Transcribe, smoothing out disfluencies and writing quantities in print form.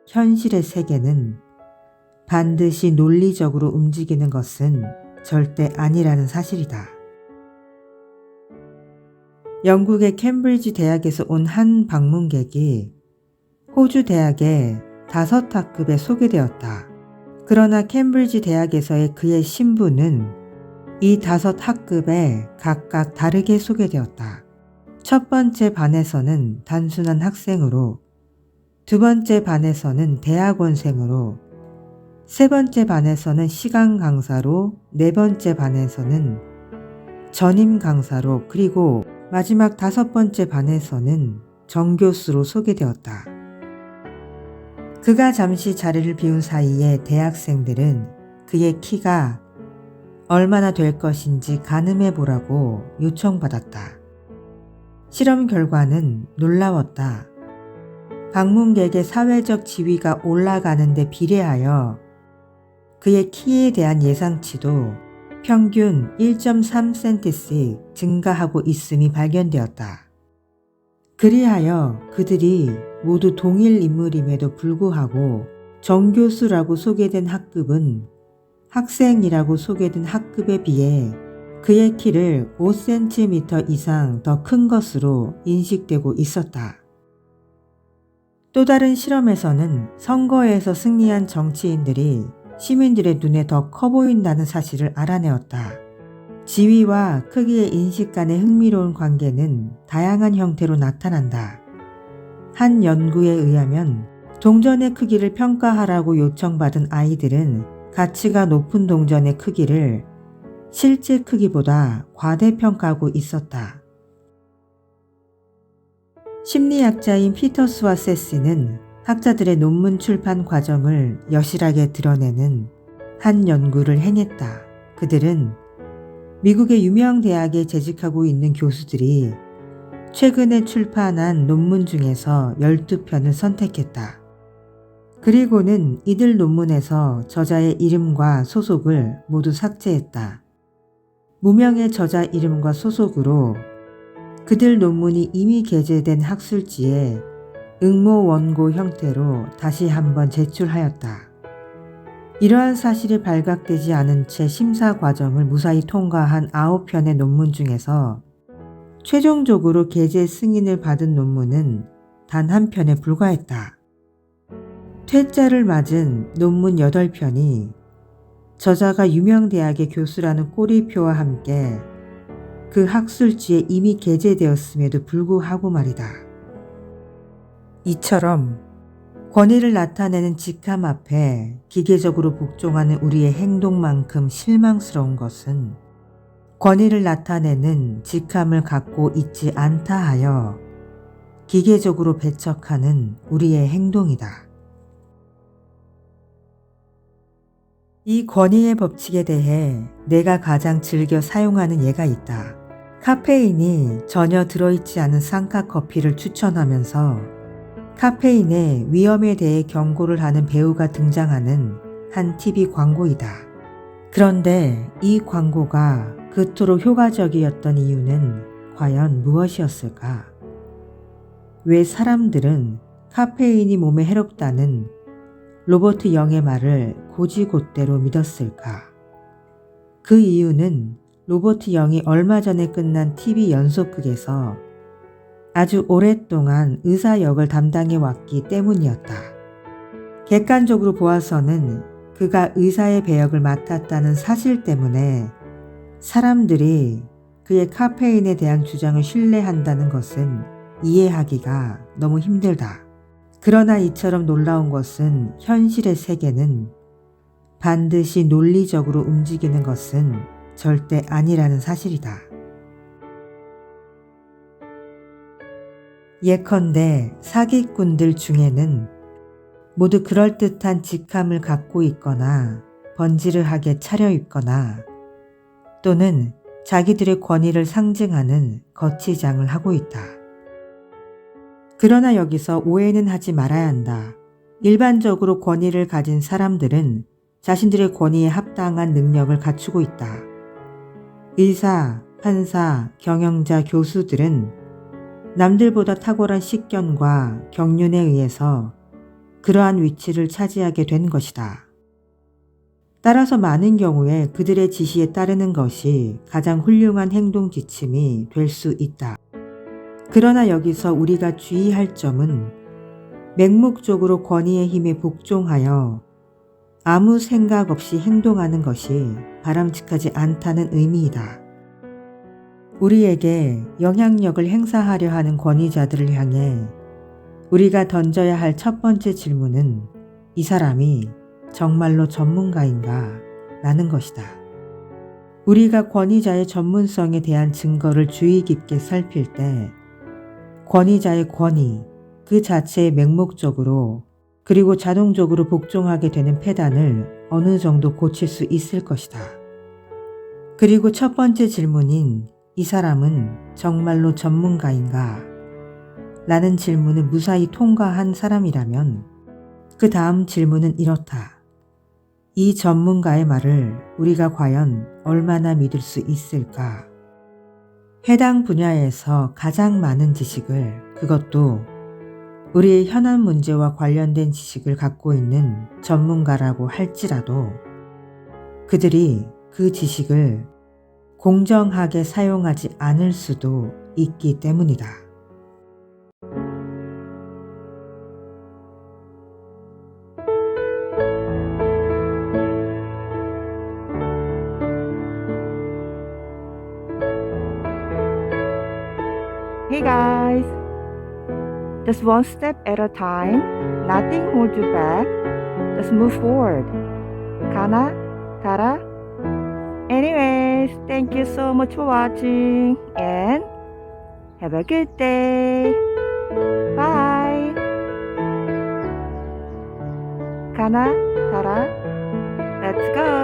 현실의 세계는 반드시 논리적으로 움직이는 것은 절대 아니라는 사실이다. 영국의 캠브리지 대학에서 온 한 방문객이 호주 대학의 5학급에 소개되었다. 그러나 캠브리지 대학에서의 그의 신분은 이 5학급에 각각 다르게 소개되었다. 첫 번째 반에서는 단순한 학생으로, 두 번째 반에서는 대학원생으로, 세 번째 반에서는 시간 강사로, 네 번째 반에서는 전임 강사로, 그리고 마지막 5번째 반에서는 정교수로 소개되었다. 그가 잠시 자리를 비운 사이에 대학생들은 그의 키가 얼마나 될 것인지 가늠해 보라고 요청받았다. 실험 결과는 놀라웠다. 방문객의 사회적 지위가 올라가는 데 비례하여 그의 키에 대한 예상치도 평균 1.3cm씩 증가하고 있음이 발견되었다. 그리하여 그들이 모두 동일 인물임에도 불구하고 정교수라고 소개된 학급은 학생이라고 소개된 학급에 비해 그의 키를 5cm 이상 더 큰 것으로 인식되고 있었다. 또 다른 실험에서는 선거에서 승리한 정치인들이 시민들의 눈에 더 커 보인다는 사실을 알아내었다. 지위와 크기의 인식 간의 흥미로운 관계는 다양한 형태로 나타난다. 한 연구에 의하면 동전의 크기를 평가하라고 요청받은 아이들은 가치가 높은 동전의 크기를 실제 크기보다 과대평가하고 있었다. 심리학자인 피터스와 세시는 학자들의 논문 출판 과정을 여실하게 드러내는 한 연구를 행했다. 그들은 미국의 유명 대학에 재직하고 있는 교수들이 최근에 출판한 논문 중에서 12편을 선택했다. 그리고는 이들 논문에서 저자의 이름과 소속을 모두 삭제했다. 무명의 저자 이름과 소속으로 그들 논문이 이미 게재된 학술지에 응모 원고 형태로 다시 한번 제출하였다. 이러한 사실이 발각되지 않은 채 심사 과정을 무사히 통과한 9편의 논문 중에서 최종적으로 게재 승인을 받은 논문은 단 한 편에 불과했다. 퇴짜를 맞은 논문 8편이 저자가 유명 대학의 교수라는 꼬리표와 함께 그 학술지에 이미 게재되었음에도 불구하고 말이다. 이처럼 권위를 나타내는 직함 앞에 기계적으로 복종하는 우리의 행동만큼 실망스러운 것은 권위를 나타내는 직함을 갖고 있지 않다 하여 기계적으로 배척하는 우리의 행동이다. 이 권위의 법칙에 대해 내가 가장 즐겨 사용하는 예가 있다. 카페인이 전혀 들어있지 않은 쌍카커피를 추천하면서 카페인의 위험에 대해 경고를 하는 배우가 등장하는 한 TV 광고이다. 그런데 이 광고가 그토록 효과적이었던 이유는 과연 무엇이었을까? 왜 사람들은 카페인이 몸에 해롭다는 로버트 영의 말을 곧이곧대로 믿었을까? 그 이유는 로버트 영이 얼마 전에 끝난 TV 연속극에서 아주 오랫동안 의사 역을 담당해 왔기 때문이었다. 객관적으로 보아서는 그가 의사의 배역을 맡았다는 사실 때문에 사람들이 그의 카페인에 대한 주장을 신뢰한다는 것은 이해하기가 너무 힘들다. 그러나 이처럼 놀라운 것은 현실의 세계는 반드시 논리적으로 움직이는 것은 절대 아니라는 사실이다. 예컨대 사기꾼들 중에는 모두 그럴듯한 직함을 갖고 있거나 번지르하게 차려입거나 또는 자기들의 권위를 상징하는 거치장을 하고 있다. 그러나 여기서 오해는 하지 말아야 한다. 일반적으로 권위를 가진 사람들은 자신들의 권위에 합당한 능력을 갖추고 있다. 의사, 판사, 경영자, 교수들은 남들보다 탁월한 식견과 경륜에 의해서 그러한 위치를 차지하게 된 것이다. 따라서 많은 경우에 그들의 지시에 따르는 것이 가장 훌륭한 행동 지침이 될 수 있다. 그러나 여기서 우리가 주의할 점은 맹목적으로 권위의 힘에 복종하여 아무 생각 없이 행동하는 것이 바람직하지 않다는 의미이다. 우리에게 영향력을 행사하려 하는 권위자들을 향해 우리가 던져야 할 첫 번째 질문은 이 사람이 정말로 전문가인가? 라는 것이다. 우리가 권위자의 전문성에 대한 증거를 주의 깊게 살필 때 권위자의 권위 그 자체에 맹목적으로 그리고 자동적으로 복종하게 되는 패단을 어느 정도 고칠 수 있을 것이다. 그리고 첫 번째 질문인 이 사람은 정말로 전문가인가? 라는 질문을 무사히 통과한 사람이라면 그 다음 질문은 이렇다. 이 전문가의 말을 우리가 과연 얼마나 믿을 수 있을까? 해당 분야에서 가장 많은 지식을, 그것도 우리의 현안 문제와 관련된 지식을 갖고 있는 전문가라고 할지라도 그들이 그 지식을 공정하게 사용하지 않을 수도 있기 때문이다. Hey guys, just one step at a time, nothing holds you back, just move forward. Kana, Tara. Anyways, thank you so much for watching and have a good day. Bye. Kana, Tara, let's go.